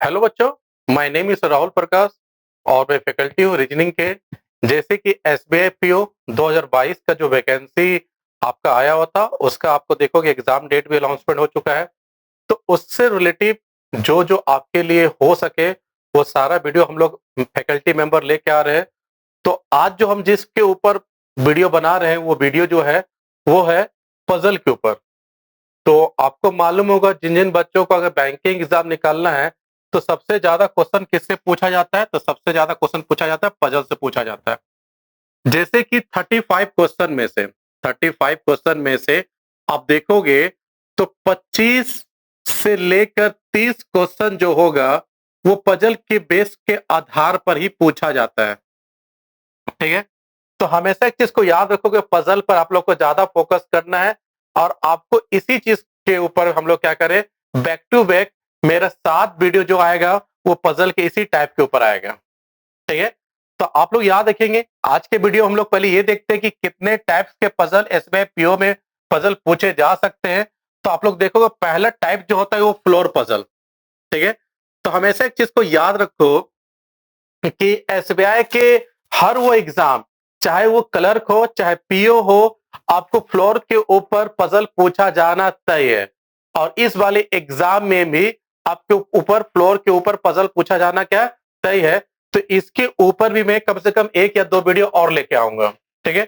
Hello बच्चों, my name is Rahul Prakash और मैं फैकल्टी हूँ रीजनिंग के। जैसे कि एसबीआई पीओ 2022 का जो वैकेंसी आपका आया हुआ था, उसका आपको देखोगे एग्जाम डेट भी अनाउंसमेंट हो चुका है। तो उससे रिलेटिव जो जो आपके लिए हो सके वो सारा वीडियो हम लोग फैकल्टी मेंबर लेके आ रहे हैं। तो आज जो हम जिसके ऊपर वीडियो बना रहे हैं वो वीडियो जो है वो है पजल के ऊपर। तो आपको मालूम होगा जिन जिन बच्चों को अगर बैंकिंग एग्जाम निकालना है तो सबसे ज्यादा क्वेश्चन किससे पूछा जाता है, तो सबसे ज्यादा क्वेश्चन पूछा जाता है पजल से पूछा जाता है। जैसे कि 35 क्वेश्चन में से आप देखोगे तो 25 से लेकर 30 क्वेश्चन जो होगा वो पजल के बेस के आधार पर ही पूछा जाता है। ठीक है, तो हमेशा एक चीज को याद रखोगे, पजल पर आप लोग को ज्यादा फोकस करना है और आपको इसी चीज के ऊपर हम लोग क्या करें, बैक टू बैक मेरा 7 वीडियो जो आएगा वो पजल के इसी टाइप के ऊपर आएगा। ठीक है, तो आप लोग याद रखेंगे। आज के वीडियो हम लोग पहले ये देखते हैं कि कितने टाइप्स के पजल एसबीआई पीओ में पजल पूछे जा सकते हैं। तो आप लोग देखोगे पहला टाइप जो होता है वो फ्लोर पजल। ठीक है, तो हमेशा एक चीज को याद रखो कि एसबीआई के हर वो एग्जाम, चाहे वो क्लर्क हो चाहे पीओ हो, आपको फ्लोर के ऊपर पजल पूछा जाना तय है। और इस वाले एग्जाम में भी आपके ऊपर फ्लोर के ऊपर पजल पूछा जाना क्या तय है। तो इसके ऊपर भी मैं कम से कम 1 या 2 वीडियो और लेके आऊंगा। ठीक है,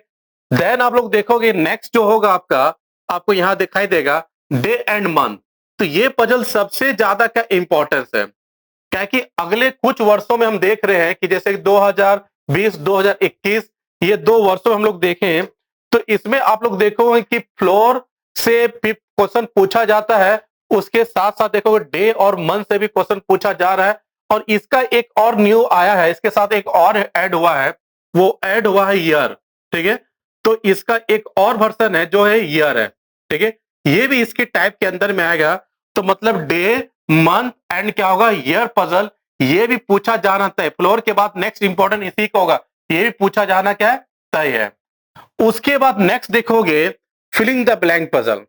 देन आप लोग देखोगे नेक्स्ट जो होगा आपका, आपको यहां दिखाई देगा डे एंड मंथ। तो ये पजल सबसे ज्यादा क्या इंपॉर्टेंस है, क्या कि अगले कुछ वर्षों में हम देख रहे हैं कि जैसे 2020 2021 ये 2 वर्षों में हम लोग देखें तो इसमें आप लोग देखोगे कि फ्लोर से भी क्वेश्चन पूछा जाता है, उसके साथ साथ देखोगे डे और मंथ से भी क्वेश्चन पूछा जा रहा है। और इसका एक और न्यू आया है, इसके साथ एक और ऐड हुआ है, वो ऐड हुआ है ईयर। ठीक है, तो इसका एक और वर्जन है जो है ईयर है। ठीक है, ये भी इसके टाइप के अंदर में आएगा। तो मतलब डे मंथ एंड क्या होगा ईयर पजल, ये भी पूछा जाना तय। फ्लोर के बाद नेक्स्ट इंपॉर्टेंट इसी का होगा, ये भी पूछा जाना क्या है तय है। उसके बाद नेक्स्ट देखोगे filling the blank puzzle.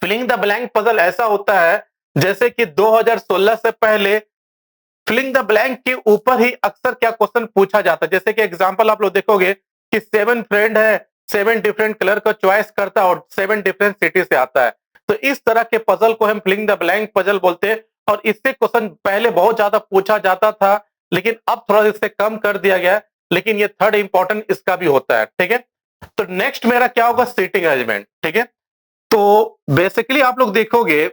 Filling the blank puzzle ऐसा होता है जैसे कि 2016 से पहले फिलिंग द ब्लैंक के ऊपर ही अक्सर क्या क्वेश्चन पूछा जाता है। जैसे कि एग्जांपल आप लोग देखोगे कि 7 फ्रेंड है, 7 डिफरेंट कलर का चॉइस करता है और 7 डिफरेंट सिटी से आता है। तो इस तरह के पजल को हम फिलिंग द ब्लैंक पजल बोलते हैं। और इससे क्वेश्चन पहले बहुत ज्यादा पूछा जाता था, लेकिन अब थोड़ा इससे कम कर दिया गया है। लेकिन ये थर्ड इंपॉर्टेंट इसका भी होता है। ठीक है, तो नेक्स्ट मेरा क्या होगा सीटिंग अरेंजमेंट। ठीक है, तो बेसिकली आप लोग देखोगे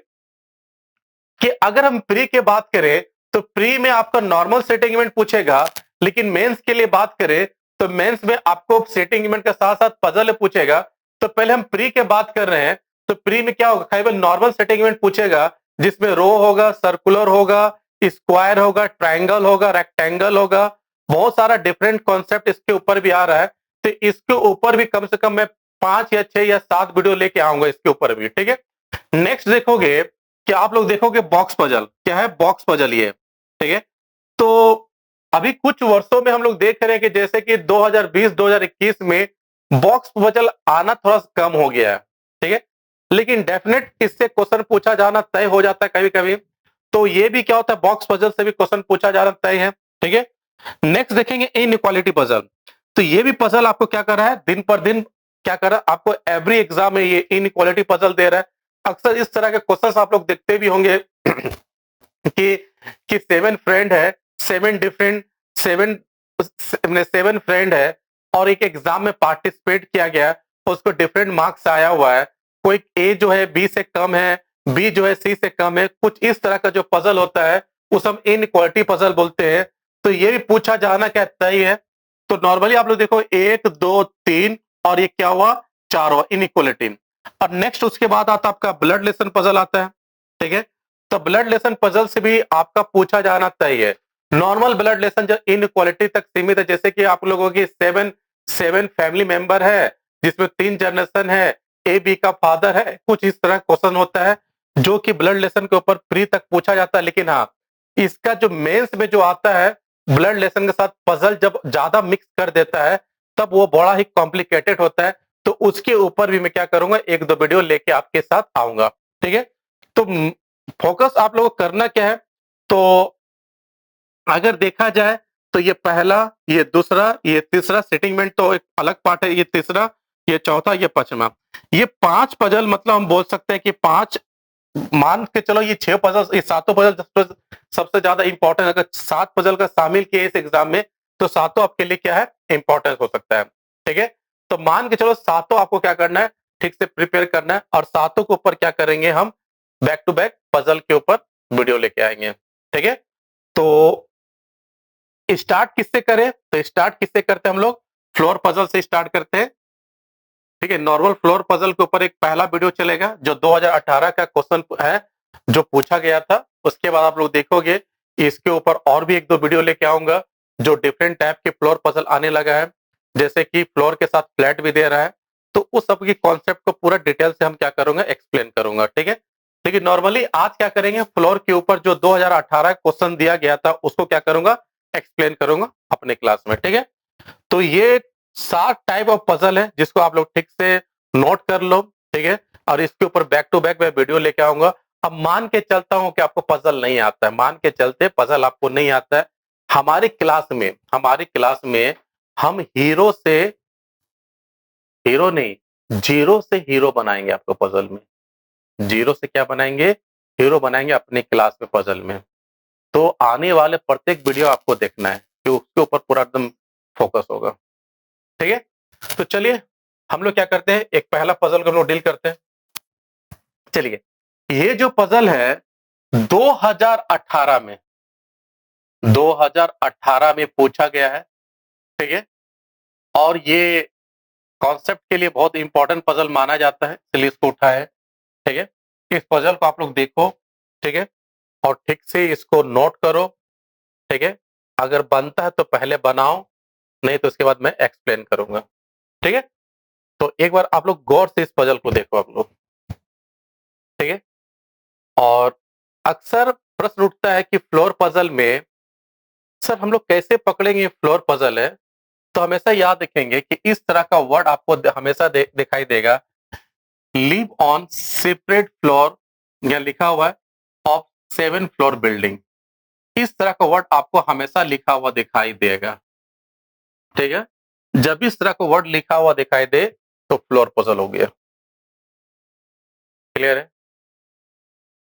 कि अगर हम प्री की बात करें तो प्री में आपका नॉर्मल सेटिंग इवेंट पूछेगा, लेकिन मेंस के लिए बात करें तो मेंस में आपको सेटिंग इवेंट के साथ साथ पजल पूछेगा। तो पहले हम प्री के बात कर रहे हैं, तो प्री में क्या होगा, केवल नॉर्मल सेटिंग इवेंट पूछेगा जिसमें रो होगा, सर्कुलर होगा, स्क्वायर होगा, ट्राइंगल होगा, रेक्टेंगल होगा। बहुत सारा डिफरेंट कॉन्सेप्ट इसके ऊपर भी आ रहा है। तो इसके ऊपर भी कम से कम मैं 5 या 6 या 7 वीडियो लेके आऊंगा इसके ऊपर भी। ठीक है, नेक्स्ट देखोगे कि आप लोग देखोगे बॉक्स पजल। क्या है बॉक्स पजल ये। ठीक है, तो अभी कुछ वर्षों में हम लोग देख रहे हैं कि जैसे कि 2020 2021 में बॉक्स पजल आना थोड़ा कम हो गया है। ठीक है, लेकिन डेफिनेट इससे क्वेश्चन पूछा जाना तय हो जाता है कभी कभी। तो ये भी क्या होता है, बॉक्स पजल से भी क्वेश्चन पूछा जाना तय है। ठीक है, नेक्स्ट देखेंगे इनइक्वालिटी पजल। तो ये भी पजल आपको क्या कर रहा है, दिन पर दिन क्या कर रहा है, आपको एवरी एग्जाम में ये इनइक्वालिटी पजल दे रहा है। अक्सर इस तरह के क्वेश्चंस आप लोग देखते भी होंगे कि 7 फ्रेंड है, 7 डिफरेंट 7 7 फ्रेंड है और एक एग्जाम में पार्टिसिपेट किया गया, उसको डिफरेंट मार्क्स आया हुआ है। कोई ए जो है बी से कम है, बी जो है सी से कम है, कुछ इस तरह का जो पजल होता है उस हम इनइक्वालिटी पजल बोलते हैं। तो ये भी पूछा जाना क्या तय है। तो नॉर्मली आप लोग देखो 1 2 3 और ये क्या हुआ 4 हुआ इनइक्वालिटी। और नेक्स्ट उसके बाद आता आपका ब्लड रिलेशन पजल आता है। ठीक है, तो ब्लड रिलेशन पजल से भी आपका पूछा जाना तय है। नॉर्मल ब्लड रिलेशन जो इनइक्वालिटी तक सीमित है, जैसे कि आप लोगों की 7 फैमिली मेंबर है जिसमें 3 जनरेशन है, ए बी का फादर है, कुछ इस तरह क्वेश्चन होता है जो कि ब्लड रिलेशन के ऊपर प्री तक पूछा जाता है। लेकिन हाँ, इसका जो मेंस में जो आता है ब्लड रिलेशन के साथ पजल जब ज्यादा मिक्स कर देता है तब वो बड़ा ही कॉम्प्लिकेटेड होता है। तो उसके ऊपर भी मैं क्या करूंगा, 1 2 वीडियो लेके आपके साथ आऊंगा। ठीक है, तो फोकस आप लोगों को करना क्या है, तो अगर देखा जाए तो ये पहला, ये दूसरा, ये तीसरा, सेटिंगमेंट तो एक अलग पार्ट है, ये तीसरा, ये चौथा, ये पांचवा। ये 5 पजल मतलब हम बोल सकते हैं कि 5, मान के चलो ये 6 पजल, ये सातों पजल सबसे ज्यादा इंपॉर्टेंट, अगर 7 पजल का शामिल किए इस एग्जाम में तो सातों आपके लिए क्या है, इंपॉर्टेंट हो सकता है। ठीक है, तो मान के चलो सातों आपको क्या करना है, ठीक से प्रिपेयर करना है, और सातों के ऊपर क्या करेंगे हम, बैक टू बैक पजल के ऊपर वीडियो लेके आएंगे। ठीक है, तो स्टार्ट किससे करें, तो स्टार्ट किससे करते हैं हम लोग, फ्लोर पजल से स्टार्ट करते हैं। ठीक है, नॉर्मल फ्लोर पजल के ऊपर एक पहला वीडियो चलेगा जो 2018 का क्वेश्चन है जो पूछा गया था। उसके बाद आप लोग देखोगे इसके ऊपर और भी एक दो वीडियो लेके आऊंगा जो डिफरेंट टाइप के फ्लोर पजल आने लगा है, जैसे कि फ्लोर के साथ फ्लैट भी दे रहा है। तो उस सब की कॉन्सेप्ट को पूरा डिटेल से हम क्या करूंगा, एक्सप्लेन करूंगा। ठीक है, लेकिन नॉर्मली आज क्या करेंगे, फ्लोर के ऊपर जो 2018 क्वेश्चन दिया गया था उसको क्या करूंगा, एक्सप्लेन करूंगा अपने क्लास में। ठीक है, तो ये 7 टाइप ऑफ पजल है जिसको आप लोग ठीक से नोट कर लो। ठीक है, और इसके ऊपर बैक टू बैक मैं वीडियो लेके आऊंगा। अब मान के चलता हूं कि आपको पजल नहीं आता है, मान के चलते पजल आपको नहीं आता है, हमारी क्लास में हम हीरो से, हीरो नहीं, जीरो से हीरो बनाएंगे आपको पजल में। जीरो से क्या बनाएंगे, हीरो बनाएंगे अपने क्लास में पजल में। तो आने वाले प्रत्येक वीडियो आपको देखना है कि उसके ऊपर पूरा एकदम फोकस होगा। ठीक है, तो चलिए हम लोग क्या करते हैं, एक पहला पजल को हम लोग डील करते हैं। चलिए, ये जो पजल है 2018 में 2018 में पूछा गया है। ठीक है, और ये कॉन्सेप्ट के लिए बहुत इंपॉर्टेंट पजल माना जाता है, इसलिए इसको उठा है। ठीक है, इस पजल को आप लोग देखो। ठीक है, और ठीक से इसको नोट करो। ठीक है, अगर बनता है तो पहले बनाओ, नहीं तो उसके बाद मैं एक्सप्लेन करूंगा। ठीक है, तो एक बार आप लोग गौर से इस पजल को देखो आप लोग। ठीक है, और अक्सर प्रश्न उठता है कि फ्लोर पजल में सर हम लोग कैसे पकड़ेंगे, ये फ्लोर पजल है। तो हमेशा याद रखेंगे कि इस तरह का वर्ड आपको हमेशा दिखाई देगा, लिव ऑन सेपरेट फ्लोर, या लिखा हुआ है ऑफ 7 फ्लोर बिल्डिंग। इस तरह का वर्ड आपको हमेशा लिखा हुआ दिखाई देगा। ठीक है, जब इस तरह का वर्ड लिखा हुआ दिखाई दे तो फ्लोर पजल हो गया। क्लियर है,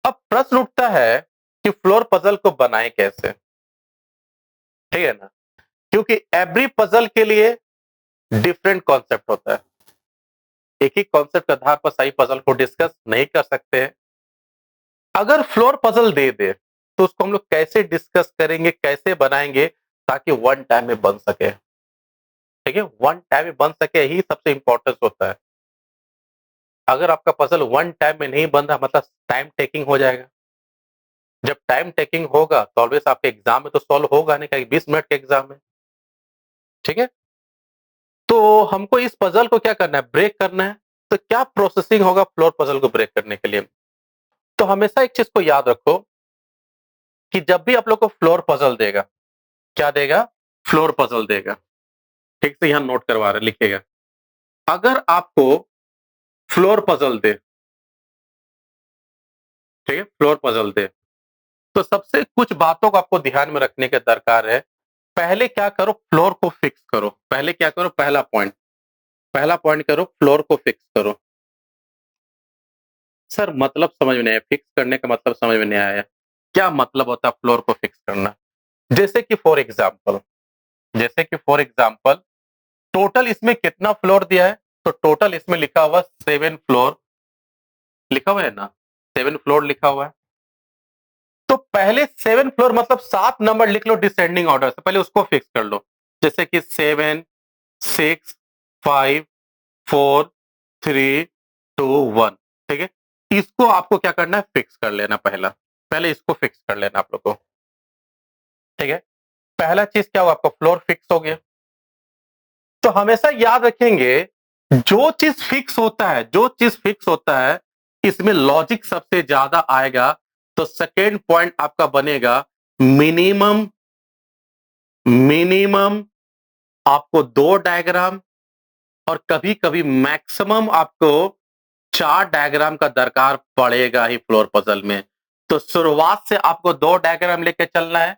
अब प्रश्न उठता है कि फ्लोर पजल को बनाए कैसे। ठीक है ना, क्योंकि एवरी पजल के लिए डिफरेंट कॉन्सेप्ट होता है, एक ही कॉन्सेप्ट के आधार पर सही पजल को डिस्कस नहीं कर सकते हैं। अगर फ्लोर पजल दे दे तो उसको हम लोग कैसे डिस्कस करेंगे, कैसे बनाएंगे ताकि वन टाइम में बन सके। ठीक है, वन टाइम में बन सके ही सबसे इंपॉर्टेंस होता है। अगर आपका पजल वन टाइम में नहीं बन रहा मतलब टाइम टेकिंग हो जाएगा। जब टाइम टेकिंग होगा तो ऑलवेज आपके एग्जाम में तो सॉल्व होगा नहीं, कहीं 20 मिनट के एग्जाम में। ठीक है, तो हमको इस पजल को क्या करना है, ब्रेक करना है। तो क्या प्रोसेसिंग होगा फ्लोर पजल को ब्रेक करने के लिए। तो हमेशा एक चीज को याद रखो कि जब भी आप लोग को फ्लोर पजल देगा, क्या देगा, फ्लोर पजल देगा। ठीक से यहां नोट करवा रहे, लिखेगा। अगर आपको फ्लोर पजल दे, ठीक है, फ्लोर पजल दे, तो सबसे कुछ बातों को आपको ध्यान में रखने के दरकार है। पहले क्या करो, फ्लोर को फिक्स करो। पहले क्या करो, पहला पॉइंट करो, फ्लोर को फिक्स करो। सर मतलब समझ में नहीं आया, फिक्स करने का मतलब समझ में नहीं आया, क्या मतलब होता है फ्लोर को फिक्स करना। जैसे कि फॉर एग्जाम्पल टोटल इसमें कितना फ्लोर दिया है, तो टोटल इसमें लिखा हुआ 7 फ्लोर, लिखा हुआ है ना, 7 फ्लोर लिखा हुआ है। तो पहले 7 फ्लोर मतलब 7 नंबर लिख लो डिसेंडिंग ऑर्डर से, पहले उसको फिक्स कर लो। जैसे कि 7, 6, 5, 4, 3, 2, 1। ठीक है, इसको आपको क्या करना है, फिक्स कर लेना। पहले इसको फिक्स कर लेना आप लोग को। ठीक है, पहला चीज क्या हुआ, आपका फ्लोर फिक्स हो गया। तो हमेशा याद रखेंगे जो चीज फिक्स होता है इसमें लॉजिक सबसे ज्यादा आएगा। तो सेकेंड पॉइंट आपका बनेगा मिनिमम, मिनिमम आपको 2 डायग्राम, और कभी कभी मैक्सिमम आपको 4 डायग्राम का दरकार पड़ेगा ही फ्लोर पजल में। तो शुरुआत से आपको 2 डायग्राम लेके चलना है,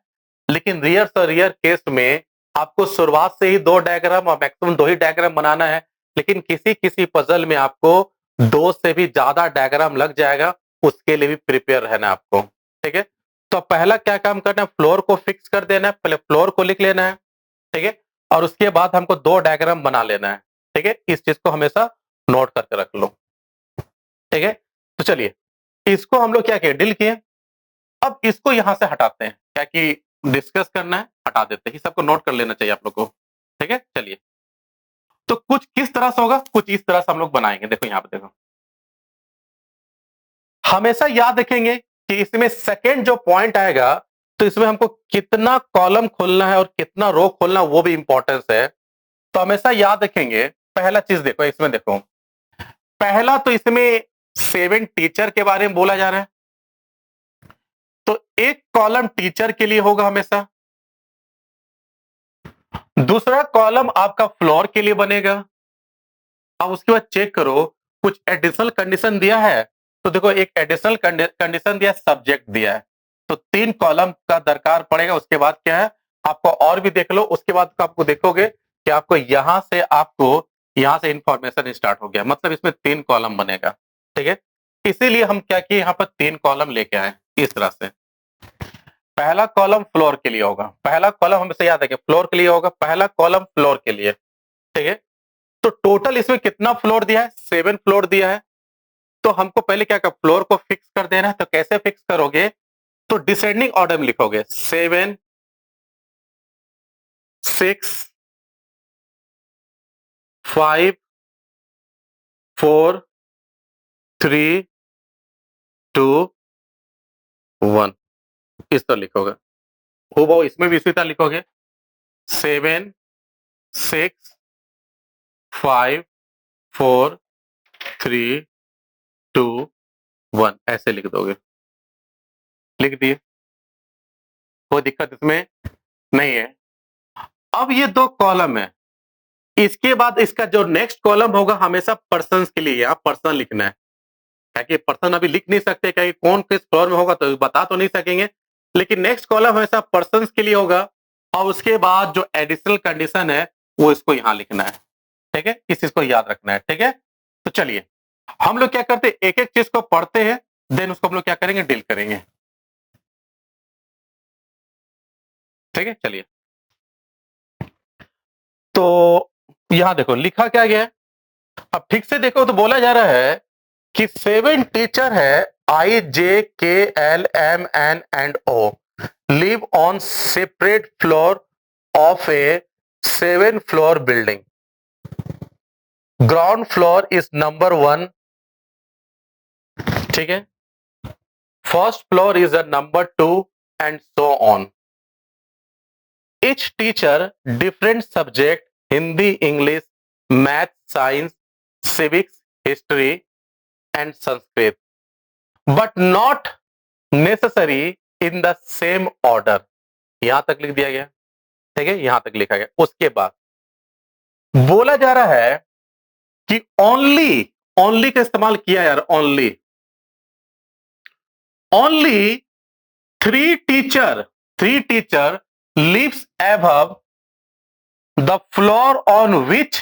लेकिन रेयर केस में आपको शुरुआत से ही 2 डायग्राम और मैक्सिमम 2 ही डायग्राम बनाना है, लेकिन किसी-किसी पजल में आपको 2 से भी ज़्यादा डायग्राम लग जाएगा, उसके लिए भी प्रिपेयर रहना है आपको, ठीक है? तो पहला क्या काम करना है, फ्लोर को फिक्स कर देना है, पहले फ्लोर को लिख लेना है, ठीक है? और उसके बाद हमको 2 डायग्राम बना लेना है, ठीक है? इस चीज़ को हमेशा नोट करके रख लो, ठीक है? तो चलिए, इसको हम लोग क्या किए, डील किए। अब इसको यहां से हटाते हैं, क्या कि डिस्कस करना है, हटा देते हैं। सबको नोट कर लेना चाहिए आप लोग को, ठीक है? चलिए, तो कुछ किस तरह से होगा, कुछ इस तरह से हम लोग बनाएंगे। देखो यहाँ पे देखो, हमेशा याद रखेंगे कि इसमें सेकेंड जो पॉइंट आएगा, तो इसमें हमको कितना कॉलम खोलना है और कितना रो खोलना, वो भी इंपॉर्टेंस है। तो हमेशा याद रखेंगे। पहला चीज देखो, इसमें देखो, पहला तो इसमें 7 टीचर के बारे में बोला जा रहा है, तो एक कॉलम टीचर के लिए होगा हमेशा। दूसरा कॉलम आपका फ्लोर के लिए बनेगा। अब उसके बाद चेक करो, कुछ एडिशनल कंडीशन दिया है, तो देखो एक एडिशनल कंडीशन दिया, सब्जेक्ट दिया है, तो 3 कॉलम का दरकार पड़ेगा। उसके बाद क्या है, आपको और भी देख लो, उसके बाद आपको देखोगे कि आपको यहां से इंफॉर्मेशन स्टार्ट हो गया, मतलब इसमें 3 कॉलम बनेगा, ठीक है? इसीलिए हम क्या किए, यहाँ पर 3 कॉलम लेके आए इस तरह से। पहला कॉलम फ्लोर के लिए होगा, पहला कॉलम हमेशा याद रखें फ्लोर के लिए होगा, पहला कॉलम फ्लोर के लिए, ठीक है? तो टोटल इसमें कितना फ्लोर दिया है, 7 फ्लोर दिया है। तो हमको पहले क्या कर, फ्लोर को फिक्स कर देना है। तो कैसे फिक्स करोगे, तो डिसेंडिंग ऑर्डर में लिखोगे, 7 6 5 4 3 2 1, इस तरह लिखोगे। वो इसमें भी इसी तरह लिखोगे, 7 6 5 4 3 2 1, ऐसे लिख दोगे। लिख दिए, कोई दिक्कत इसमें नहीं है। अब ये 2 कॉलम है, इसके बाद इसका जो नेक्स्ट कॉलम होगा हमेशा पर्सन्स के लिए, यहाँ पर्सन लिखना है। क्या कि पर्सन अभी लिख नहीं सकते, क्या कि कौन किस फ्लोर में होगा तो बता तो नहीं सकेंगे, लेकिन नेक्स्ट कॉलम हमेशा पर्सन्स के लिए होगा। और उसके बाद जो एडिशनल कंडीशन है वो इसको यहाँ लिखना है, ठीक है? इस चीज को याद रखना है, ठीक है? तो चलिए, हम लोग क्या करते हैं, एक एक चीज को पढ़ते हैं, देन उसको हम लोग क्या करेंगे, डील करेंगे, ठीक है? चलिए, तो यहां देखो लिखा क्या गया है। अब ठीक से देखो, तो बोला जा रहा है कि 7 टीचर है, IJKLMNO live on separate floor of a 7 floor building. Ground floor is number 1, ठीक है? First floor is a number 2 and so on. Each teacher different subject, Hindi, English, math, science, civics, history and Sanskrit, but not necessary in the same order. यहां तक लिख दिया गया, ठीक है? यहां तक लिखा गया। उसके बाद बोला जा रहा है कि ओनली का इस्तेमाल किया यार, only 3 teacher lives above the floor on which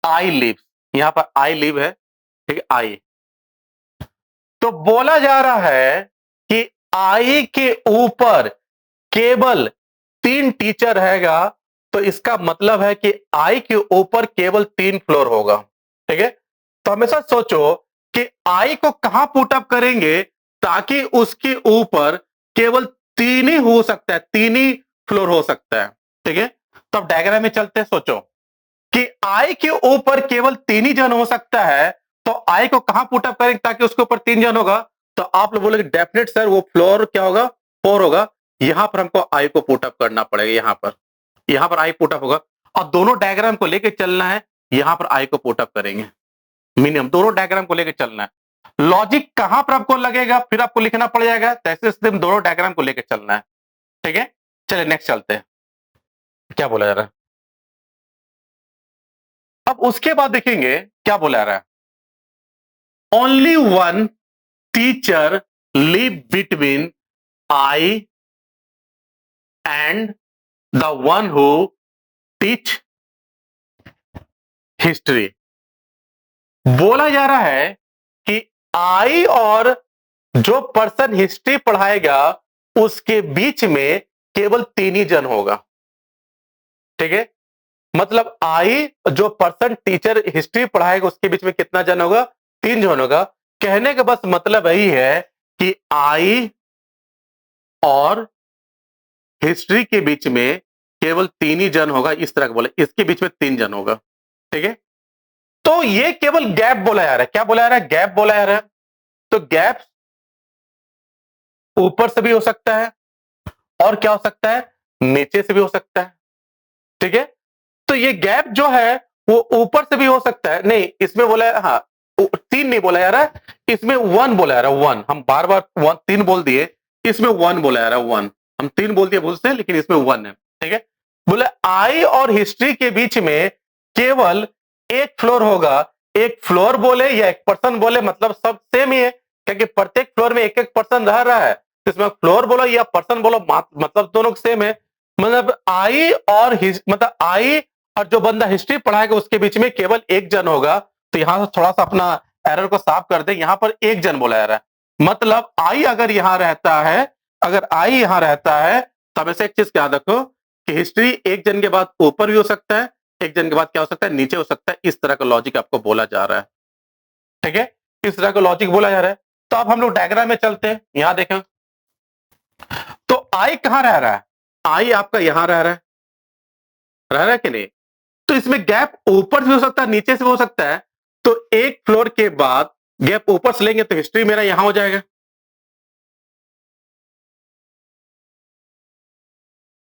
I lives. यहां पर आई लिव है, ठीक है? आई, तो बोला जा रहा है कि आई के ऊपर केवल 3 टीचर रहेगा, तो इसका मतलब है कि आई के ऊपर केवल 3 फ्लोर होगा, ठीक है? तो हमेशा सोचो कि आई को कहां पुट अप करेंगे ताकि उसके ऊपर केवल 3 ही हो सकता है, 3 ही फ्लोर हो सकता है, ठीक है? तो अब डायग्राम में चलते हैं। सोचो कि आई के ऊपर केवल 3 ही जन हो सकता है, तो आई को कहां पुट अप करेंगे ताकि उसके ऊपर 3 जन होगा? तो आप लोग बोलेंगे डेफिनेट सर वो फ्लोर क्या होगा, 4 होगा। यहां पर हमको आई को पुट अप करना पड़ेगा, यहां पर आई पुट अप होगा, और दोनों डायग्राम को लेकर चलना है। यहां पर आई को पुट अप करेंगे, मिनिमम दोनों डायग्राम को लेकर चलना है। लॉजिक कहां पर आपको लगेगा, फिर आपको लिखना पड़ जाएगा, तैसे दोनों डायग्राम को लेकर चलना है, ठीक है? चलिए नेक्स्ट चलते हैं, क्या बोला जा रहा है। अब उसके बाद देखेंगे क्या बोला जा रहा है। Only 1 teacher live between I and the one who teach history. बोला जा रहा है कि आई और जो पर्सन हिस्ट्री पढ़ाएगा उसके बीच में केवल 3 ही जन होगा। ठीक है, मतलब आई जो पर्सन टीचर हिस्ट्री पढ़ाएगा उसके बीच में कितना जन होगा? 3 जन होगा। कहने का बस मतलब यही है कि आई और हिस्ट्री के बीच में केवल 3 ही जन होगा, इस तरह का बोला, इसके बीच में 3 जन होगा। ठीक है, तो ये केवल गैप बोला जा रहा है। क्या बोला जा रहा है? गैप बोला जा रहा है। तो गैप ऊपर से भी हो सकता है और क्या हो सकता है? नीचे से भी हो सकता है। ठीक है, तो ये गैप जो है वो ऊपर से भी हो सकता है। नहीं, इसमें बोला है, हाँ 3 नहीं बोला जा रहा है, इसमें 1 बोला जा रहा है। 1 हम बार बार 3 बोल दिए, इसमें 1 बोला जा रहा है। 1 हम 3 बोल दिए भूल से, लेकिन इसमें 1 है। ठीक है, बोले आई और हिस्ट्री के बीच में केवल एक फ्लोर होगा। एक फ्लोर बोले या एक पर्सन बोले, मतलब सब सेम ही है, क्योंकि प्रत्येक फ्लोर में एक एक पर्सन रह रहा है। इसमें फ्लोर बोलो या पर्सन बोलो, मतलब दोनों सेम है। मतलब आई और मतलब आई और जो बंदा हिस्ट्री पढ़ाएगा उसके बीच में केवल एक जन होगा। तो यहां से थोड़ा सा अपना एरर को साफ कर दे। यहां पर एक जन बोला जा रहा है, मतलब आई अगर यहां रहता है, अगर आई यहां रहता है, तब ऐसे एक चीज याद रखो कि हिस्ट्री एक जन के बाद ऊपर भी हो सकता है, एक जन के बाद क्या हो सकता है? नीचे हो सकता है। इस तरह का लॉजिक आपको बोला जा रहा है। ठीक है, इस तरह का लॉजिक बोला जा रहा है। तो अब हम लोग डायग्राम में चलते हैं। यहां देखें तो आई कहां रह रहा है? आई आपका यहां रह रहा है कि नहीं? तो इसमें गैप ऊपर से हो सकता है, नीचे से हो सकता है। तो एक फ्लोर के बाद गैप ऊपर से लेंगे तो हिस्ट्री मेरा यहां हो जाएगा।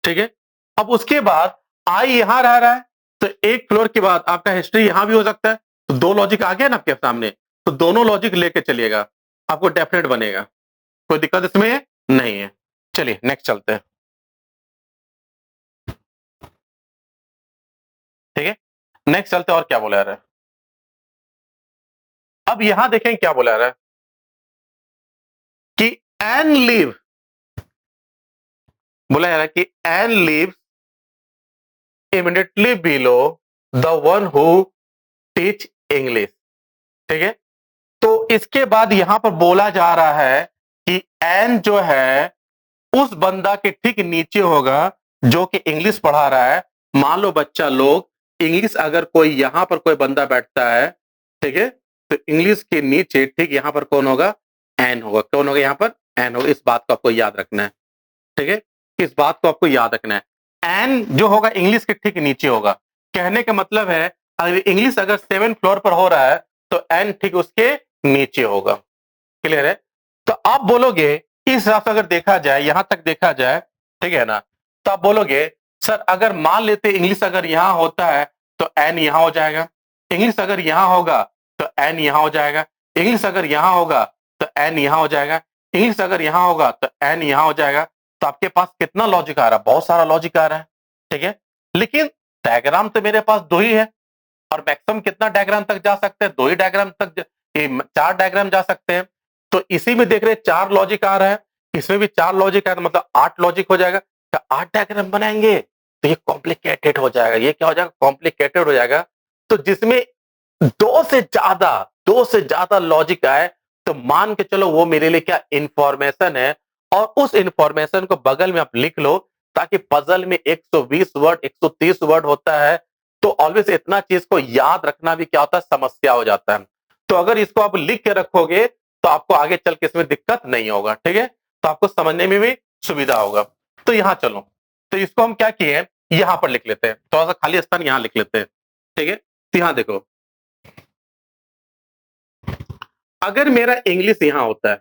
ठीक है, अब उसके बाद आई यहां रह रहा है, तो एक फ्लोर के बाद आपका हिस्ट्री यहां भी हो सकता है। तो 2 लॉजिक आ गया ना आपके सामने, तो दोनों लॉजिक लेके चलिएगा, आपको डेफिनेट बनेगा। कोई दिक्कत इसमें नहीं है। चलिए नेक्स्ट चलते हैं। ठीक है, नेक्स्ट चलते हैं और क्या बोला जा रहा है। अब यहां देखें क्या बोला जा रहा है कि एन लीव, बोला जा रहा है कि N leave immediately below the one who teach English. ठीक है, तो इसके बाद यहां पर बोला जा रहा है कि एन जो है उस बंदा के ठीक नीचे होगा जो कि इंग्लिश पढ़ा रहा है। मान लो बच्चा लोग, इंग्लिश अगर कोई यहां पर कोई बंदा बैठता है, ठीक है, तो इंग्लिश के नीचे ठीक यहां पर कौन होगा? एन होगा। कौन होगा यहां पर? एन होगा। इस बात को आपको याद रखना है। ठीक है, इस बात को आपको याद रखना है। एन जो होगा इंग्लिश के ठीक नीचे होगा। कहने का मतलब है अगर इंग्लिश अगर 7 फ्लोर पर हो रहा है तो एन ठीक उसके नीचे होगा। क्लियर है? तो आप बोलोगे, इस हिसाब से अगर देखा जाए, यहां तक देखा जाए, ठीक है ना, तो आप बोलोगे सर अगर मान लेते इंग्लिश अगर यहां होता है तो एन यहां हो जाएगा, इंग्लिश अगर यहां होगा तो एन यहां हो जाएगा, इंग्लिश अगर यहां होगा तो एन यहां हो जाएगा, इंग्लिश अगर यहां होगा तो एन यहां हो जाएगा। तो आपके पास कितना लॉजिक आ रहा है? बहुत सारा लॉजिक आ रहा है। ठीक है, लेकिन डायग्राम तो मेरे पास 2 ही है, और मैक्सिमम कितना डायग्राम तक जा सकते हैं? 2 ही डायग्राम तक, 4 डायग्राम जा सकते हैं। तो इसी में देख रहे 4 लॉजिक आ रहा है, इसमें भी 4 लॉजिक है, मतलब 8 लॉजिक हो जाएगा। तो 8 डायग्राम बनाएंगे तो ये कॉम्प्लिकेटेड हो जाएगा। ये क्या हो जाएगा? कॉम्प्लिकेटेड हो जाएगा। तो जिसमें 2 से ज्यादा लॉजिक आए तो मान के चलो वो मेरे लिए क्या इंफॉर्मेशन है, और उस इंफॉर्मेशन को बगल में आप लिख लो, ताकि पजल में 120 वर्ड 130 वर्ड होता है, तो ऑलवेज इतना चीज को याद रखना भी क्या होता है? समस्या हो जाता है। तो अगर इसको आप लिख के रखोगे तो आपको आगे चल के इसमें दिक्कत नहीं होगा। ठीक है, तो आपको समझने में भी सुविधा होगा। तो यहां चलो, तो इसको हम क्या किए, यहां पर लिख लेते हैं, थोड़ा सा खाली स्थान यहां लिख लेते हैं। ठीक है, तो यहां देखो, अगर मेरा इंग्लिश यहां होता है,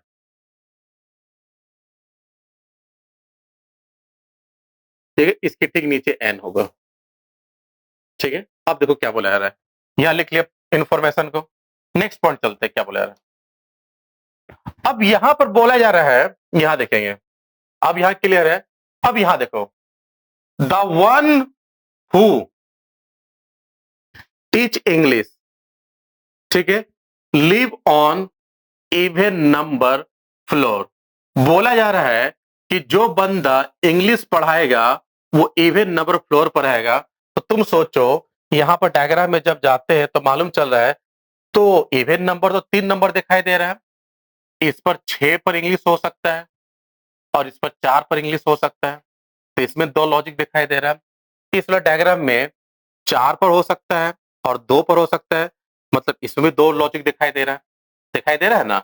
ठीक है, इसके ठीक नीचे एन होगा। ठीक है, अब देखो क्या बोला जा रहा है, यहां लिख लिया इंफॉर्मेशन को। नेक्स्ट पॉइंट चलते हैं, क्या बोला जा रहा है। अब यहां पर बोला जा रहा है, यहां देखेंगे, अब यहां क्लियर है। अब यहां देखो, the one who teach English, ठीक है, live on even number floor. बोला जा रहा है कि जो बंदा इंग्लिश पढ़ाएगा वो इवन नंबर फ्लोर पर रहेगा। तो तुम सोचो, यहां पर डायग्राम में जब जाते हैं तो मालूम चल रहा है, तो इवन नंबर तो 3 नंबर दिखाई दे रहा है। इस पर 6 पर इंग्लिश हो सकता है और इस पर 4 पर इंग्लिश हो सकता है। तो इसमें 2 लॉजिक दिखाई दे रहा है। इस वाला डायग्राम में 4 पर हो सकता है और 2 पर हो सकता है, मतलब इसमें 2 लॉजिक दिखाई दे रहा है। दिखाई दे रहा है ना?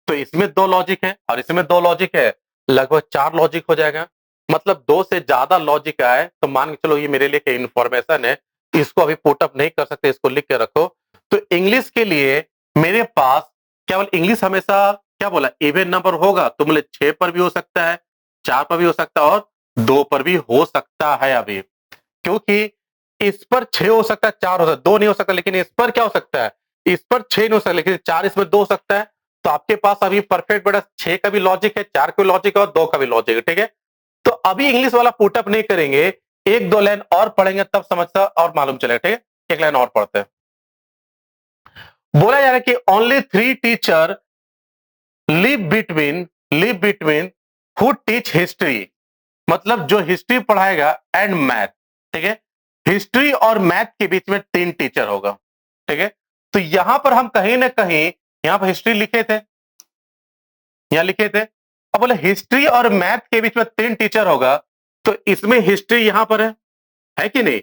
तो इसमें 2 लॉजिक है और इसमें 2 लॉजिक है, लगभग 4 लॉजिक हो जाएगा। मतलब 2 से ज्यादा लॉजिक आए तो मान के चलो ये मेरे लिए इंफॉर्मेशन है, इसको अभी पुट अप नहीं कर सकते, इसको लिख के रखो। तो इंग्लिश के लिए मेरे पास केवल इंग्लिश हमेशा क्या बोला, इवन नंबर होगा। तो बोले 6 पर भी हो सकता है, 4 पर भी हो सकता है और 2 पर भी हो सकता है अभी, क्योंकि इस पर 6 हो सकता है, 4 हो सकता है, 2 नहीं हो सकता। लेकिन इस पर क्या हो सकता है, इस पर 6 नहीं हो सकता, लेकिन 4 इसमें 2 हो सकता है। तो आपके पास अभी परफेक्ट बेटा 6 का भी लॉजिक है, 4 का भी लॉजिक है और 2 का भी लॉजिक है, ठीक है। तो अभी इंग्लिश वाला पुटअप नहीं करेंगे, 1-2 लाइन और पढ़ेंगे तब समझता और मालूम चलेगा, ठीक है। एक लाइन और पढ़ते हैं। बोला जा रहा है कि only 3 teacher live between who teach history, मतलब जो हिस्ट्री पढ़ाएगा एंड मैथ, ठीक है। हिस्ट्री और मैथ के बीच में 3 टीचर होगा, ठीक है। तो यहां पर हम कहीं ना कहीं यहां पर हिस्ट्री लिखे थे, यहां लिखे थे। अब बोले हिस्ट्री और मैथ के बीच में 3 टीचर होगा, तो इसमें हिस्ट्री यहां पर है कि नहीं?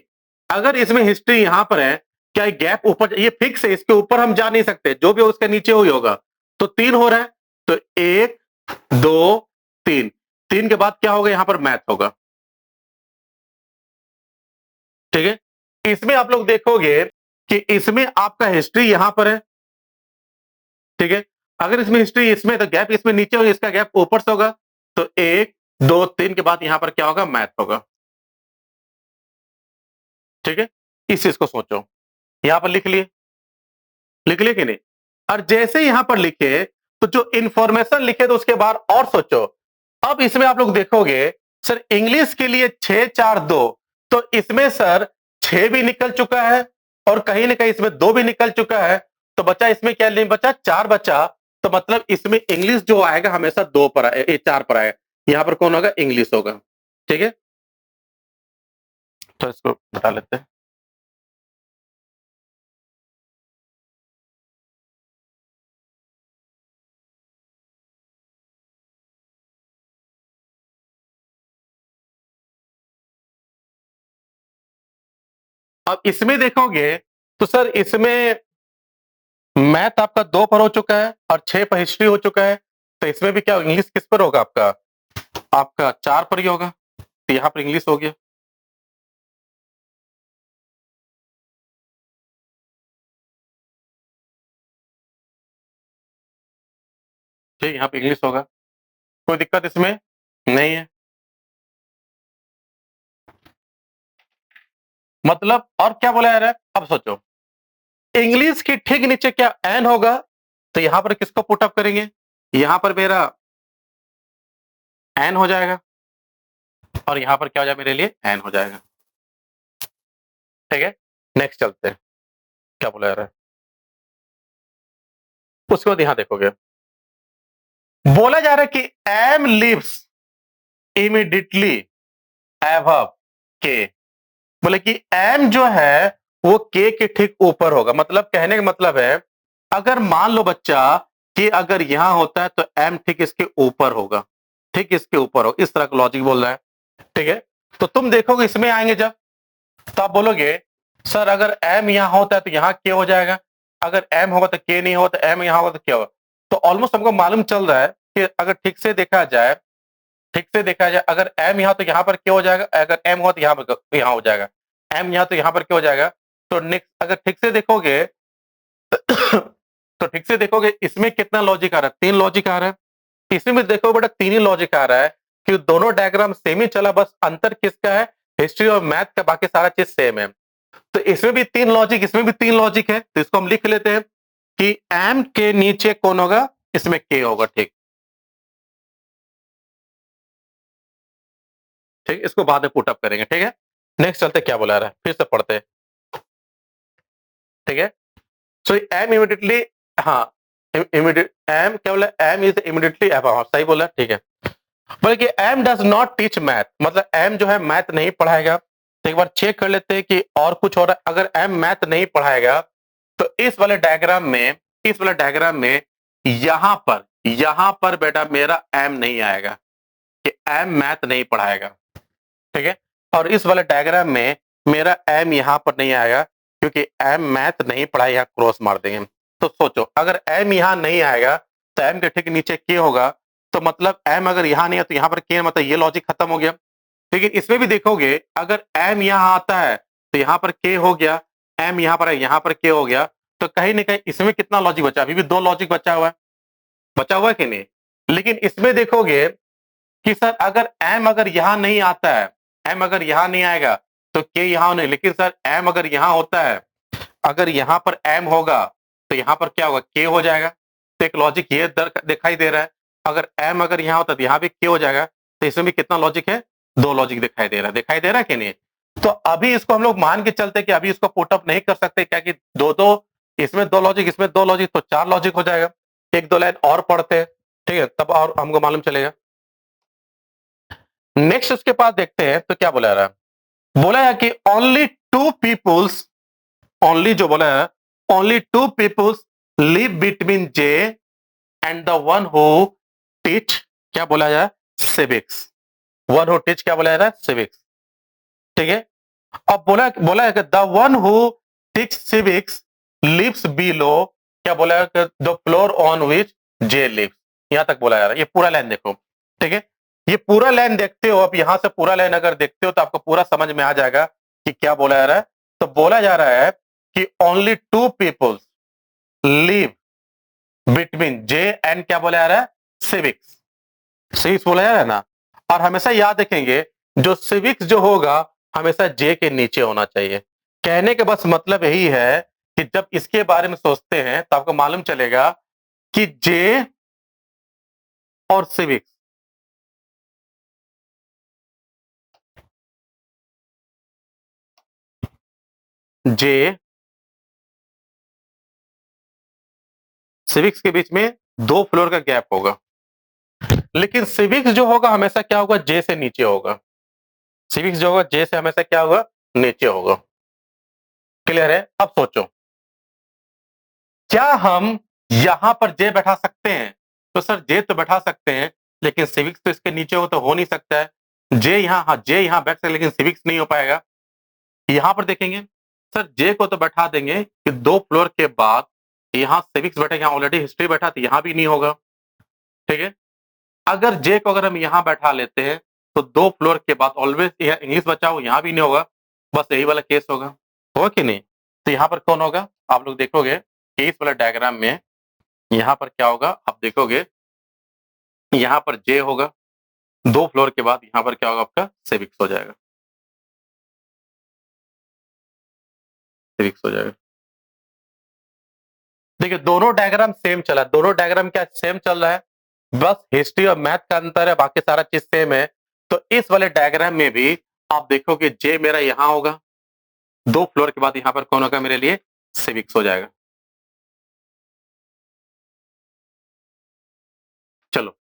अगर इसमें हिस्ट्री यहां पर है, क्या गैप ऊपर, ये फिक्स है, इसके ऊपर हम जा नहीं सकते, जो भी उसके नीचे ही होगा। तो 3 हो रहा है, तो 1 2 3, 3 के बाद क्या होगा, यहां पर मैथ होगा, ठीक है। इसमें आप लोग देखोगे कि इसमें आपका हिस्ट्री यहां पर है, ठीक है। अगर इसमें हिस्ट्री इसमें तो गैप इसमें नीचे होगा, इसका गैप ऊपर से होगा। तो 1 2 3 के बाद यहां पर क्या होगा, मैथ होगा, ठीक है। इस चीज को सोचो, यहां पर लिख लिए कि नहीं? और जैसे यहां पर लिखे तो जो इंफॉर्मेशन लिखे तो उसके बाद और सोचो। अब इसमें आप लोग देखोगे सर इंग्लिश के लिए 6 4 2, तो इसमें सर 6 भी निकल चुका है और कहीं ना कहीं इसमें 2 भी निकल चुका है। तो बच्चा इसमें क्या नहीं बचा, 4 बचा। तो मतलब इसमें इंग्लिश जो आएगा हमेशा 2 पर आए, 4 पर आएगा। यहां पर कौन होगा, इंग्लिश होगा, ठीक है। तो इसको बता लेते हैं। अब इसमें देखोगे तो सर इसमें मैथ आपका 2 पर हो चुका है और 6 पर हिस्ट्री हो चुका है। तो इसमें भी क्या इंग्लिश किस पर होगा, आपका आपका 4 पर ही होगा। तो यहां पर इंग्लिश हो गया, ठीक, यहाँ पे इंग्लिश होगा। कोई दिक्कत इसमें नहीं है, मतलब और क्या बोला जा रहा है। अब सोचो इंग्लिश के ठीक नीचे क्या एन होगा, तो यहां पर किसको पुट अप करेंगे, यहां पर मेरा एन हो जाएगा और यहां पर क्या हो जाएगा, मेरे लिए एन हो जाएगा, ठीक है। नेक्स्ट चलते हैं, क्या बोला जा रहा है। उसके बाद यहां देखोगे बोला जा रहा है कि एम लिव्स इमीडिएटली एबव के, बोले कि एम जो है वो के ठीक ऊपर होगा। मतलब कहने का मतलब है, अगर मान लो बच्चा कि अगर यहां होता है तो एम ठीक इसके ऊपर होगा, ठीक इसके ऊपर हो, इस तरह का लॉजिक बोल रहा है, ठीक है। तो तुम देखोगे इसमें आएंगे जब, तो आप बोलोगे सर अगर एम यहां होता है तो यहां के हो जाएगा, अगर एम होगा तो के नहीं होगा, तो एम यहां होगा तो क्या होगा। तो ऑलमोस्ट हमको मालूम चल रहा है कि अगर ठीक से देखा जाए, ठीक से देखा जाए, अगर एम यहां तो यहां पर क्या हो जाएगा, अगर एम हुआ तो यहां पर यहां हो जाएगा, एम यहां तो यहां पर क्या हो जाएगा। तो नेक्स्ट अगर ठीक से देखोगे तो ठीक से देखोगे इसमें कितना लॉजिक आ रहा है, 3 लॉजिक आ रहा है। इसमें भी देखो बेटा 3 ही लॉजिक आ रहा है कि दोनों डायग्राम सेम ही चला, बस अंतर किसका है, हिस्ट्री और मैथ का, बाकी सारा चीज सेम है। तो इसमें भी 3 लॉजिक, इसमें भी 3 लॉजिक है। तो इसको हम लिख लेते हैं कि एम के नीचे कौन होगा, इसमें के होगा, ठीक, ठीक, इसको बाद में पुट अप करेंगे, ठीक है। नेक्स्ट चलते क्या बोला रहा है, फिर से पढ़ते हैं, ठीक है। सो एम इमीडिएटली, हाँ, इमीडिएट एम क्या बोला, एम इज इमीडिएटली अबव, सही बोला, ठीक है। बल्कि M does not teach math, मतलब एम जो है मैथ नहीं पढ़ाएगा। तो एक बार चेक कर लेते हैं कि और कुछ हो रहा है। अगर एम मैथ नहीं पढ़ाएगा तो इस वाले डायग्राम में, इस वाले डायग्राम में यहां पर बेटा मेरा एम नहीं आएगा कि एम मैथ नहीं पढ़ाएगा, ठीक है। और इस वाले डायग्राम में मेरा एम यहां पर नहीं आएगा क्योंकि एम मैथ नहीं पढ़ाएगा, यहां क्रॉस मार देंगे। तो सोचो अगर एम यहां नहीं आएगा तो एम के ठीक नीचे के होगा, तो मतलब एम अगर यहां नहीं है तो यहां पर के, मतलब ये लॉजिक खत्म हो गया। लेकिन इसमें भी देखोगे अगर एम यहां आता है तो यहां पर के हो गया, एम यहां पर है यहां पर के हो गया, तो कहीं ना कहीं इसमें कितना लॉजिक बचा, अभी भी दो लॉजिक बचा हुआ है कि नहीं। लेकिन इसमें देखोगे कि सर अगर एम अगर यहां नहीं आता है, एम अगर यहां नहीं आएगा तो के यहां नहीं, लेकिन सर एम अगर यहां होता है, अगर यहां पर एम होगा तो यहां पर क्या होगा, के हो जाएगा। तो एक लॉजिक ये दिखाई दे रहा है, अगर एम अगर यहां होता तो यहां भी के हो जाएगा। तो इसमें भी कितना लॉजिक है, दो लॉजिक दिखाई दे रहा है कि नहीं। तो अभी इसको हम लोग मान के चलते कि अभी इसको पुटअप नहीं कर सकते, क्या कि दो दो, इसमें दो लॉजिक इसमें दो लॉजिक, तो चार लॉजिक हो जाएगा। एक दो लाइन और पढ़ते हैं, ठीक है, तब और हमको मालूम चलेगा। नेक्स्ट उसके पास देखते हैं तो क्या बोला रहा, बोला है कि ओनली टू पीपुल्स, ओनली जो बोला है, only two peoples live between J and the one who teach, क्या बोला जाए, सिविक्स। वन हु टीच क्या बोला जा रहा है, सिविक्स, ठीक है। अब बोला है कि the one who teach civics lives below, क्या बोला है, the floor on which J lives. यहां तक बोला जा रहा है, ये पूरा लाइन देखो, ठीक है। ये पूरा लाइन देखते हो, अब यहां से पूरा लाइन अगर देखते हो तो आपको पूरा समझ में आ जाएगा कि क्या बोला जा रहा है। तो बोला जा रहा है कि only two peoples live between J and, क्या बोला जा रहा है, सिविक्स। सिविक्स बोला जा रहा है ना। और हमेशा याद रखेंगे जो सिविक्स जो होगा हमेशा जे के नीचे होना चाहिए। कहने का बस मतलब यही है कि जब इसके बारे में सोचते हैं तो आपको मालूम चलेगा कि जे और सिविक्स, जे सिविक्स के बीच में दो फ्लोर का गैप होगा, लेकिन सिविक्स जो होगा हमेशा क्या होगा, जे से नीचे होगा। सिविक्स जो होगा जे से हमेशा क्या होगा, नीचे होगा। क्लियर है। अब सोचो क्या हम यहां पर जे बैठा सकते हैं, तो सर जे तो बैठा सकते हैं, लेकिन सिविक्स तो इसके नीचे हो नहीं सकता है। जे यहां, हाँ जे यहां बैठ सकते लेकिन सिविक्स नहीं हो पाएगा। यहां पर देखेंगे सर जे को तो बैठा देंगे कि दो फ्लोर के बाद यहां सिविक्स बैठे, यहां ऑलरेडी हिस्ट्री बैठा तो यहां भी नहीं होगा, ठीक है। अगर जे को अगर हम यहां बैठा लेते हैं तो दो फ्लोर के बाद ऑलवेज इंग्लिश बचा हो, यहां भी नहीं होगा, बस यही वाला केस होगा कि नहीं। तो यहां पर कौन होगा, आप लोग देखोगे कि इस वाला डायग्राम में यहां पर क्या होगा, आप देखोगे यहां पर जे होगा, दो फ्लोर के बाद यहां पर क्या होगा, आपका सिविक्स हो जाएगा, सिविक्स हो जाएगा। देखिए दोनों डायग्राम सेम चला, दोनों डायग्राम क्या सेम चल रहा है, बस हिस्ट्री और मैथ का अंतर है, बाकी सारा चीज सेम है। तो इस वाले डायग्राम में भी आप देखोगे जे मेरा यहां होगा, दो फ्लोर के बाद यहां पर कौन होगा मेरे लिए, सिविक्स हो जाएगा। चलो,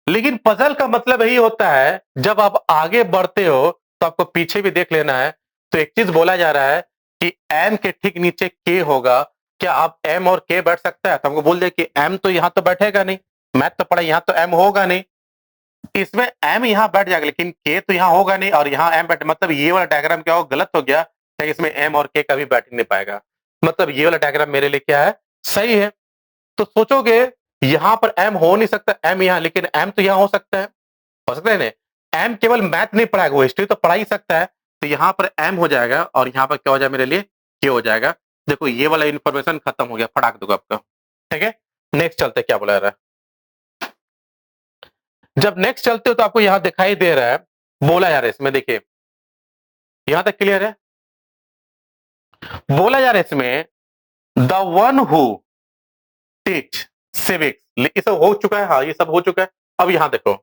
लेकिन पजल का मतलब यही होता है जब आप आगे बढ़ते हो तो आपको पीछे भी देख लेना है। तो एक चीज बोला जा रहा है कि एम के ठीक नीचे के होगा, क्या आप एम और के बैठ सकता है, तो हमको बोल दे कि एम तो यहां तो बैठेगा नहीं, मैथ तो पढ़ा, यहां तो एम होगा नहीं। इसमें एम यहां बैठ जाएगा लेकिन के तो यहां होगा नहीं, और यहां एम बैठ, मतलब ये वाला डायग्राम क्या हो, गलत हो गया, क्या इसमें एम और के कभी बैठ नहीं पाएगा। मतलब ये वाला डायग्राम मेरे लिए क्या है, सही है। तो सोचोगे यहां पर एम हो नहीं सकता, एम यहां, लेकिन एम तो यहां हो सकता है ना। एम केवल मैथ नहीं पढ़ाएगा, वो हिस्ट्री तो पढ़ा ही सकता है। तो यहां पर एम हो जाएगा और यहां पर क्या हो जाएगा मेरे लिए, के हो जाएगा। देखो ये वाला इंफॉर्मेशन खत्म हो गया, फटाक दूंगा आपका, ठीक है। नेक्स्ट चलते क्या बोला रहा है, जब नेक्स्ट चलते हो तो आपको यहां दिखाई दे रहा है, बोला जा रहा है इसमें, देखिए यहां तक क्लियर है। बोला जा रहा है इसमें the one who teach civics, ये सब हो चुका है, हाँ ये सब हो चुका है। अब यहां देखो,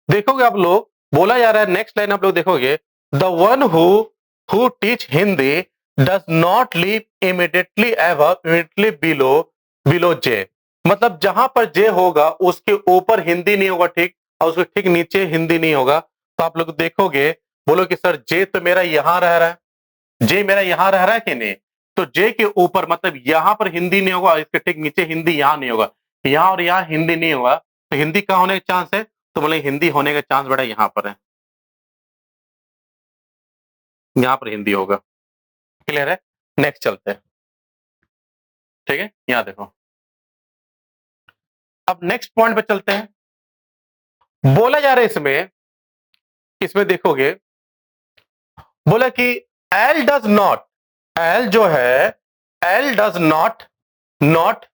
देखोगे आप लोग, बोला जा रहा है नेक्स्ट लाइन आप लोग देखोगे, the one who teach Hindi does not live immediately ever immediately below below जे। मतलब जहां पर जे होगा उसके ऊपर हिंदी नहीं होगा, ठीक, और उसके ठीक नीचे हिंदी नहीं होगा। तो आप लोग देखोगे, बोलो कि सर जे तो मेरा यहां रह रहा है, जे मेरा यहां रह रहा है कि नहीं, तो जे के ऊपर मतलब यहां पर हिंदी नहीं होगा, इसके ठीक नीचे हिंदी यहां नहीं होगा, यहां और यहां हिंदी नहीं होगा, तो हिंदी कहां होने का चांस है, तो बोले हिंदी होने का चांस बड़ा यहां पर है, यहां पर हिंदी होगा। क्लियर है? नेक्स्ट चलते हैं। ठीक है, यहां देखो, अब नेक्स्ट पॉइंट पे चलते हैं। बोला जा रहा है इसमें, इसमें देखोगे, बोला कि एल डज नॉट, एल जो है, L does not, not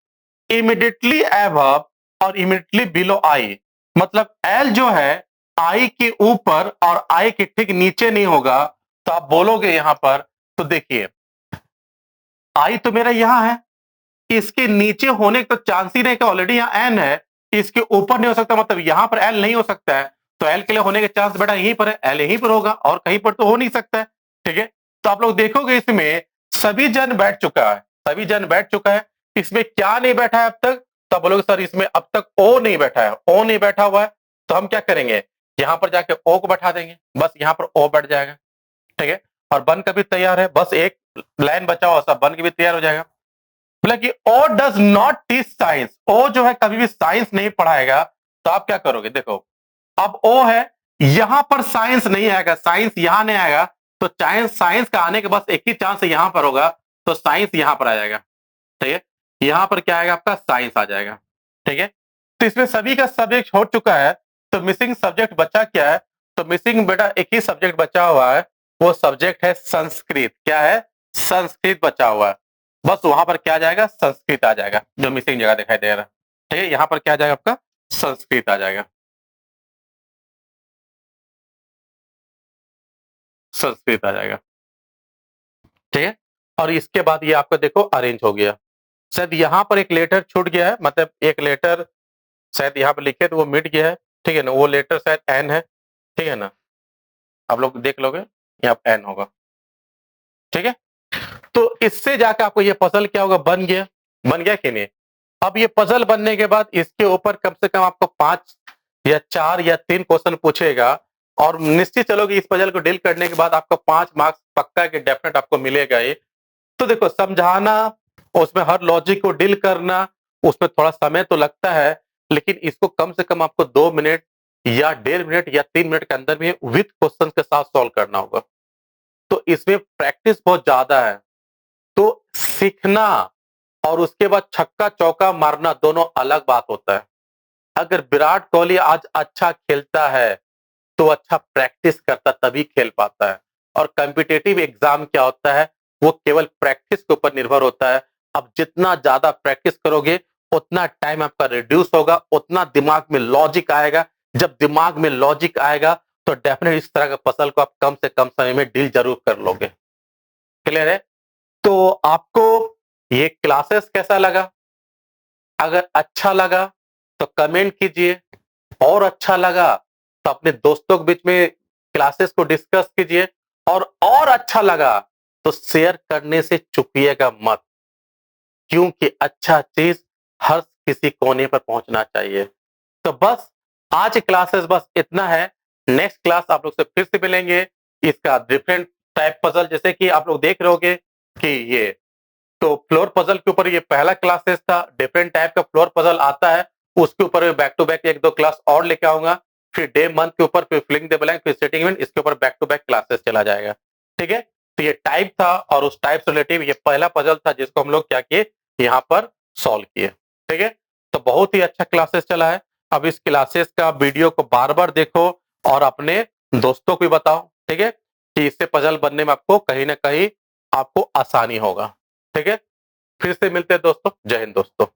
immediately above और इमीडिएटली बिलो आई, मतलब एल जो है आई के ऊपर और आई के ठीक नीचे नहीं होगा। तो आप बोलोगे यहां पर, तो देखिए आई तो मेरा यहां है, इसके नीचे होने का तो चांस ही नहीं, का ऑलरेडी यहां एन है, इसके ऊपर नहीं हो सकता, मतलब यहां पर एल नहीं हो सकता है, तो एल के लिए होने के चांस बेटा यहीं पर है, एल यहीं पर होगा और कहीं पर तो हो नहीं सकता है। ठीक है, तो आप लोग देखोगे इसमें सभी जन बैठ चुका है, सभी जन बैठ चुका है, इसमें क्या नहीं बैठा है अब तक, तो आप बोलोगे सर इसमें अब तक ओ नहीं बैठा है, ओ नहीं बैठा हुआ है, तो हम क्या करेंगे, यहां पर जाके ओ को बैठा देंगे, बस यहां पर ओ बैठ जाएगा। ठीक है, और बन का भी तैयार है, बस एक लाइन बचा हुआ, सब बन के भी तैयार हो जाएगा। बोला कि ओ डज नॉट टीच साइंस, ओ जो है कभी भी साइंस नहीं पढ़ाएगा, तो आप क्या करोगे, देखो अब ओ है, यहां पर साइंस नहीं आएगा, साइंस यहां नहीं आएगा, तो साइंस, साइंस का आने के बस एक ही चांस यहां पर होगा, तो साइंस यहां पर आ जाएगा। ठीक है, यहां पर क्या आएगा आपका, साइंस आ जाएगा। ठीक है, तो इसमें सभी का सब्जेक्ट हो चुका है, तो मिसिंग सब्जेक्ट बचा क्या है, तो मिसिंग बेटा एक ही सब्जेक्ट बचा हुआ है, वो सब्जेक्ट है संस्कृत। क्या है, संस्कृत बचा हुआ है, बस वहां पर क्या आ जाएगा, संस्कृत आ जाएगा, जो मिसिंग जगह दिखाई दे रहा है। ठीक है, यहां पर क्या आ जाएगा आपका, संस्कृत आ जाएगा, संस्कृत आ जाएगा। ठीक है, और इसके बाद ये आपका देखो अरेंज हो गया, शायद यहाँ पर एक लेटर छूट गया है, मतलब एक लेटर शायद यहाँ पर लिखे तो वो मिट गया है। ठीक है ना, वो लेटर शायद एन है। ठीक है ना, आप लोग देख लोगे यहाँ पर एन होगा। ठीक है, तो इससे जाकर आपको ये पजल क्या होगा, बन गया, बन गया कि नहीं। अब ये पजल बनने के बाद इसके ऊपर कम से कम आपको 5 या 4 या 3 क्वेश्चन पूछेगा, और निश्चित चलो कि इस पजल को डील करने के बाद आपको 5 मार्क्स पक्का के डेफिनेट आपको मिलेगा ही। तो देखो समझाना, उसमें हर लॉजिक को डील करना, उसमें थोड़ा समय तो लगता है, लेकिन इसको कम से कम आपको 2 मिनट या 1.5 मिनट या 3 मिनट के अंदर में विथ क्वेश्चन के साथ सॉल्व करना होगा। तो इसमें प्रैक्टिस बहुत ज्यादा है, तो सीखना और उसके बाद छक्का चौका मारना दोनों अलग बात होता है। अगर विराट कोहली आज अच्छा खेलता है तो अच्छा प्रैक्टिस करता तभी खेल पाता है, और कॉम्पिटिटिव एग्जाम क्या होता है, वो केवल प्रैक्टिस के ऊपर निर्भर होता है। अब जितना ज्यादा प्रैक्टिस करोगे उतना टाइम आपका रिड्यूस होगा, उतना दिमाग में लॉजिक आएगा, जब दिमाग में लॉजिक आएगा तो डेफिनेट इस तरह का पजल को आप कम से कम समय में डील जरूर कर लोगे। क्लियर है? तो आपको ये क्लासेस कैसा लगा? अगर अच्छा लगा तो कमेंट कीजिए, और अच्छा लगा तो अपने दोस्तों के बीच में क्लासेस को डिस्कस कीजिए, और अच्छा लगा तो शेयर करने से चूकिएगा मत, क्योंकि अच्छा चीज हर किसी कोने पर पहुंचना चाहिए। तो बस आज की क्लासेस बस इतना है, नेक्स्ट क्लास आप लोग से फिर से मिलेंगे। इसका डिफरेंट टाइप पजल, जैसे कि आप लोग देख रहे होगे कि ये तो फ्लोर पजल के ऊपर ये पहला क्लासेस था, डिफरेंट टाइप का फ्लोर पजल आता है, उसके ऊपर बैक टू बैक 1-2 क्लास और लेके आऊंगा, फिर डे मंथ के ऊपर, फिर फिलिंग द ब्लैंक, फिर सेटिंग इवेंट, इसके ऊपर बैक टू बैक क्लासेस चला जाएगा। ठीक है, तो ये टाइप था, और उस टाइप से रिलेटिव ये पहला पजल था जिसको हम लोग क्या किए, यहाँ पर सॉल्व किए। ठीक है, तो बहुत ही अच्छा क्लासेस चला है। अब इस क्लासेस का वीडियो को बार बार देखो और अपने दोस्तों को भी बताओ। ठीक है, कि इससे पजल बनने में आपको कहीं ना कहीं आपको आसानी होगा। ठीक है, फिर से मिलते हैं दोस्तों, जय हिंद दोस्तों।